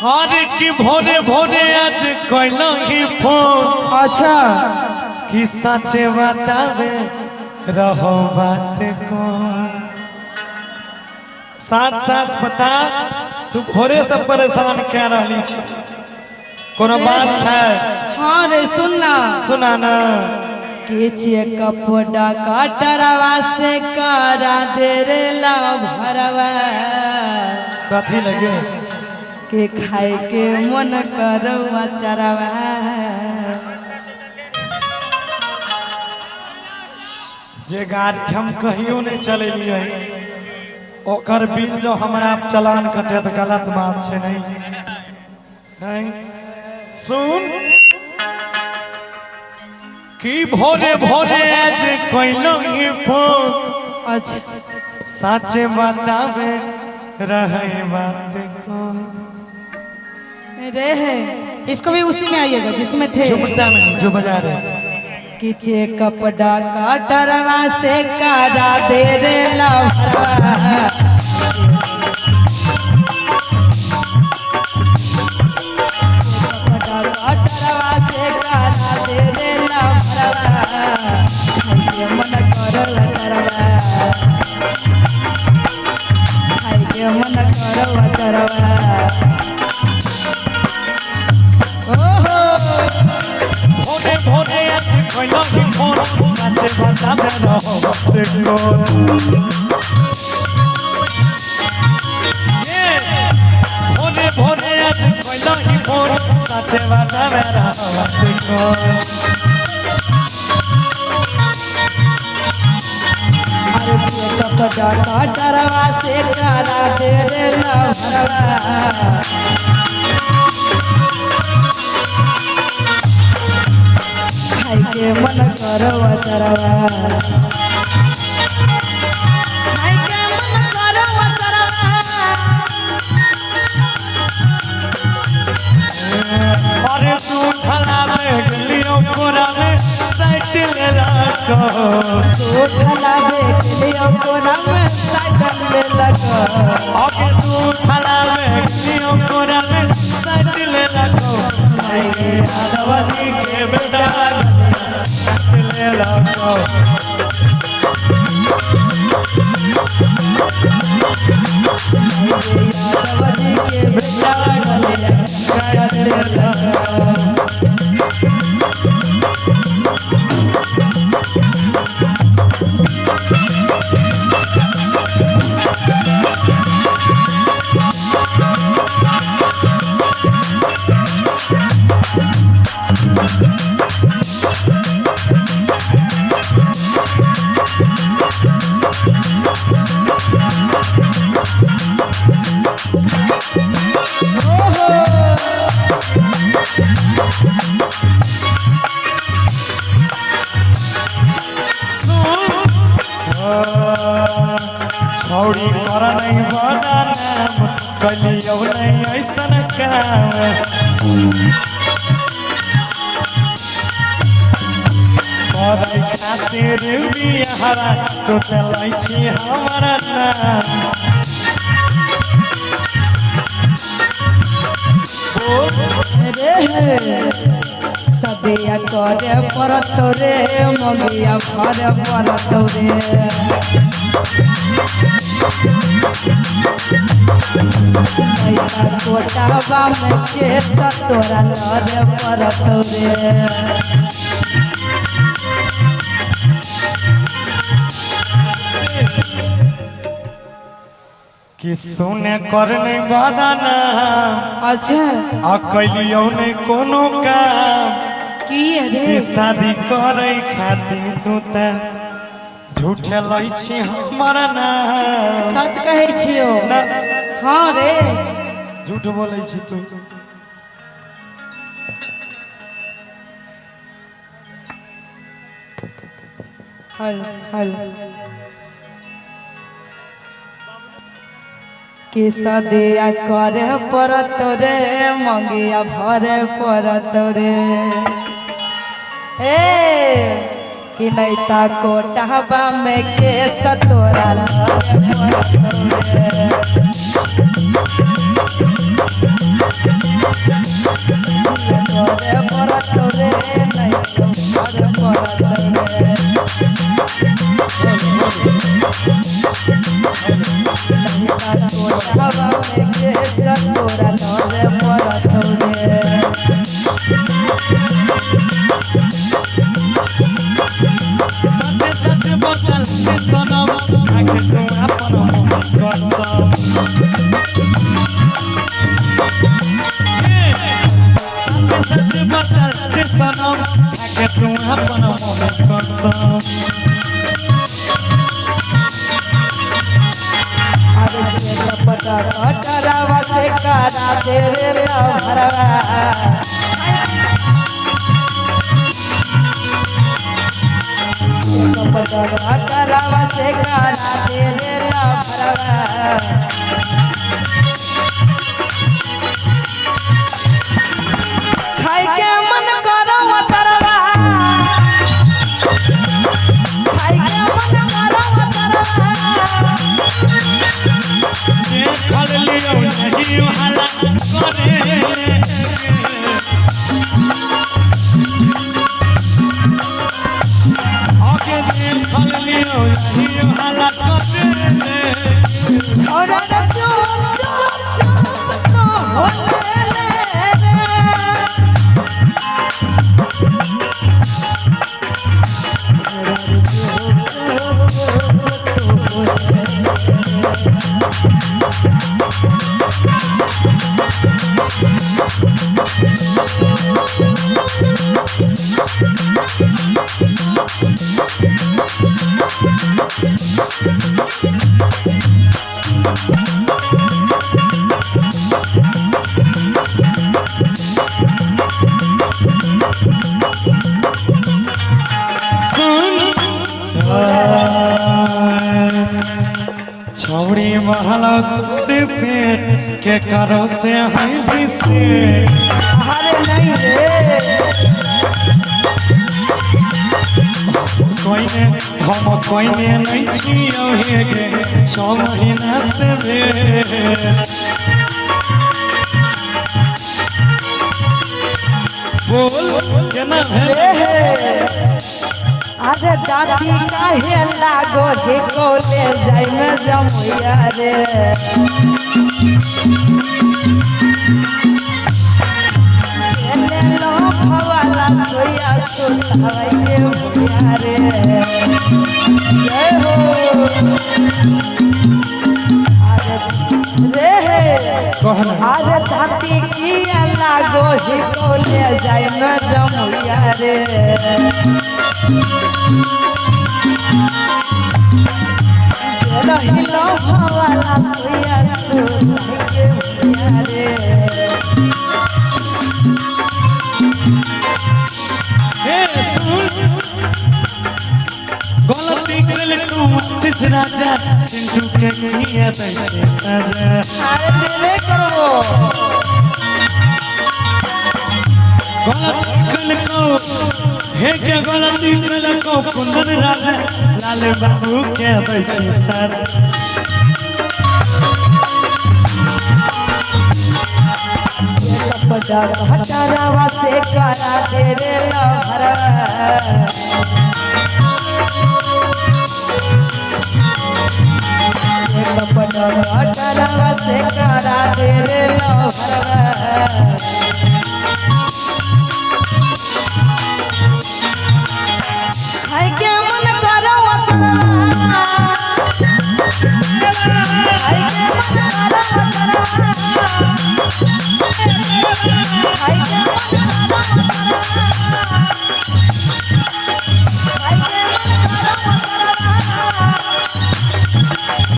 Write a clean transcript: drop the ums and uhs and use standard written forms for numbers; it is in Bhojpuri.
अरे कि भोरे भोरे आज कहना ही फोन। अच्छा कि सचे बतावे रहो बात कौन। साथ साथ बता तू भोरे से परेशान क्या रही कोनो बात है? हाँ रे सुनना सुना ना कि चेकअप डॉक्टरवा से करा दे रे ला भरवा कथी लगे के खाए के मन करवा चरवा। जे गाड़ी हम कहियो नहीं चलेलिए ओकर बिल जो हमरा चलान कटे तो गलत बात है नहीं। सुन कि भोरे भोरे आज कहना ही फोन। अच्छा साचे बतावे रहे बात कौन। रे है इसको भी उसी में आइएगा जिसमें थे झुमटा में जो बजा रहे थे। कि चेकअप डॉक्टरवा से करा दे रे ला भरवा डॉक्टरवा से करा दे रे ला भरवा खाइके मन करवा चरवा खाइके मन करवा चरवा। ओहो भोरे भोरे आज कहना ही फोन। साचे बतावे रहो बात कौन। भोरे भोरे आज कहना ही फोन। साचे बतावे रहो बात कौन। अरे चेकअप डॉक्टरवा से करा दे रे ला भरवा खाइके मन करवा चरवा खाइके मन करवा चरवा। अरे तू ठला में गलियों कोरा में साइकिल लगा तो ठला बेलियो कोना में साइकिल ले लगा। आगे तू ठला में गलियों कोरा में साइकिल लगा। यादव जी के बेटा साइकिल लगा। यादव जी के बेटा गले साइकिल लगा। छौड़ी कर नहीं बदनाम कलियो नहीं ऐसन काम। करे खातिर बियाहवा तो चलै छी हमारा नाम। सदिया करे परत रे मगिया भर परत रे कोटावा में के तोरा लर परत रे। कि सुने कर नहीं बदनाम। अच्छा आ कैलियो नहीं कोनो काम। की रे कि शादी करे खातिर तू त झूठे लै छी हमारा नाम। सच कहै छियो ना हाँ रे झूठ बोलै छी तू। हल हल कि सदिया करे परत रे मंगिया भरे परत रे। कि नहीं ता कोटाबा में केस तोरा लगे कोठावा में केस तोरा लरे मरत रे सच सच बदल के सनम आके तू अपन मन कसम सच सच बदल के सनम आके तू अपन मन कसम अरे चेत पटा कटरावा से करा तेरे लभरवा पटा कटरावा से करा तेरे लभरवा खाई के मन करो अचरवा खाई के मन करो अचरवा फल लियो नहीं हाला करे आगे दे फल लियो नहीं हाला करे और चुप चुप चुप तो होले छौड़ी महल तोरे पेट के करो से हई भी से अरे नहीं रे कोई ने हम कोई ने नहीं छियो हे गे 6 महीना से बोल केना भेल अरे दादी काहे लागो हे कोले जाय में जमुया रे एने लो भवाला सोया सुताई के मुया रे जय हो अरे रे कहना अरे दादी किया लागो हे कोले जाय में जमुया रे रहिलो भवाला सोया सुताई के मुया रे हे सुन गलती कर तू आशीष राजा चिंटू के किया तैसे सजा अरे देवे करो गलती कर हे के गलती कर कुंदन राजा लाल बाबू के दैछी सजा पटा हटारावा से करा तेरे लभरवा पटा हटारावा से करा तेरे लभरवा